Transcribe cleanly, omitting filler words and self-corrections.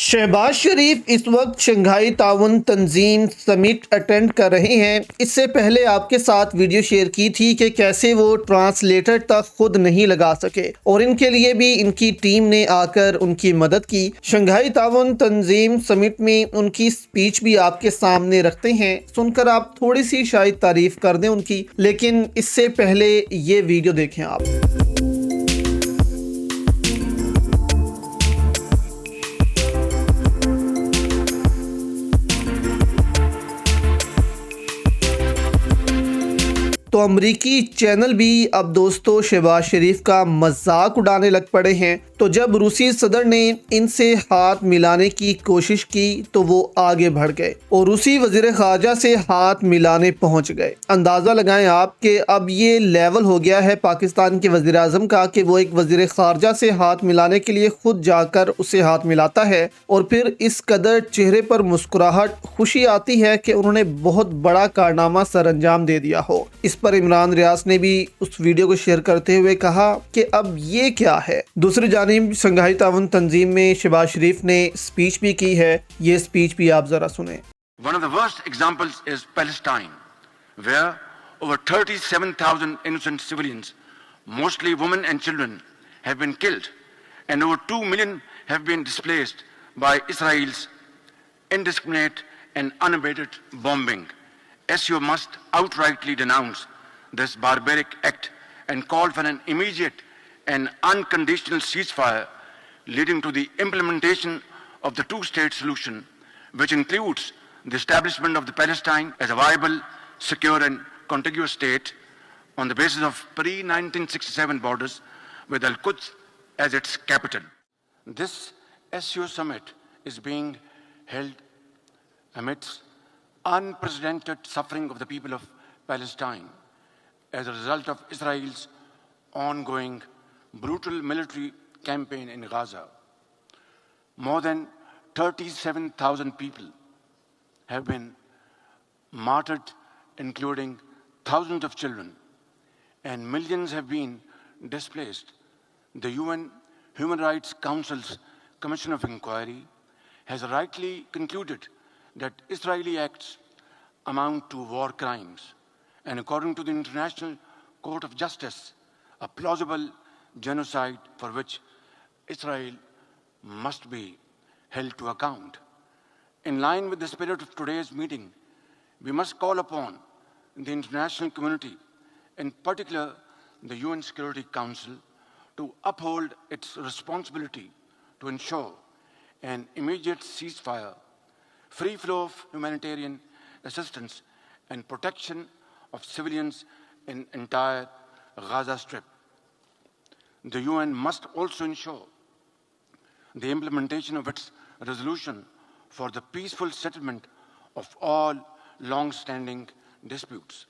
शहबाज शरीफ इस वक्त शंघाई ताउन तंजीम समिट अटेंड कर रहे हैं। इससे पहले आपके साथ वीडियो शेयर की थी कि कैसे वो ट्रांसलेटर तक खुद नहीं लगा सके और इनके लिए भी इनकी टीम ने आकर उनकी मदद की। शंघाई ताउन तंजीम समिट में उनकी स्पीच भी आपके सामने रखते हैं, सुनकर आप थोड़ी सी शायद तारीफ कर दें उनकी, लेकिन इससे पहले ये वीडियो देखें आप। तो अमरीकी चैनल भी अब दोस्तों शहबाज शरीफ का मजाक उड़ाने लग पड़े हैं। तो जब रूसी सदर ने इनसे हाथ मिलाने की कोशिश की तो वो आगे बढ़ गए और रूसी वजीर खारजा से हाथ मिलाने पहुंच गए। अंदाज़ा लगाएं आप कि अब ये लेवल हो गया है पाकिस्तान के वजीर आजम का कि वो एक वजीर खारजा से हाथ मिलाने के लिए खुद जाकर उसे हाथ मिलाता है और फिर इस कदर चेहरे पर मुस्कुराहट, खुशी आती है कि उन्होंने बहुत बड़ा कारनामा सर अंजाम दे दिया हो। इस पर इमरान रियाज ने भी उस वीडियो को शेयर करते हुए कहा कि अब ये क्या है। दूसरी जानिब शंघाई ताउन तंजीम में शहबाज शरीफ ने स्पीच भी की है। ये स्पीच भी आप जरा सुने। One of the worst examples is Palestine, where over 37,000 innocent civilians, mostly women and children, have been killed, and over 2 million have been displaced by Israel's indiscriminate and unabated bombing. SU must outrightly denounce this barbaric act and call for an immediate and unconditional ceasefire leading to the implementation of the two-state solution, which includes the establishment of the Palestine as a viable, secure and contiguous state on the basis of pre-1967 borders with Al-Quds as its capital. This SU summit is being held amidst unprecedented suffering of the people of Palestine as a result of Israel's ongoing brutal military campaign in Gaza. More than 37,000 people have been martyred, including thousands of children, and millions have been displaced. The UN Human Rights Council's Commission of Inquiry has rightly concluded that Israeli acts amount to war crimes, and according to the International Court of Justice, a plausible genocide for which Israel must be held to account. In line with the spirit of today's meeting, we must call upon the international community, in particular the UN Security Council, to uphold its responsibility to ensure an immediate ceasefire, free flow of humanitarian assistance, and protection of civilians in entire Gaza Strip. The UN must also ensure the implementation of its resolution for the peaceful settlement of all long-standing disputes.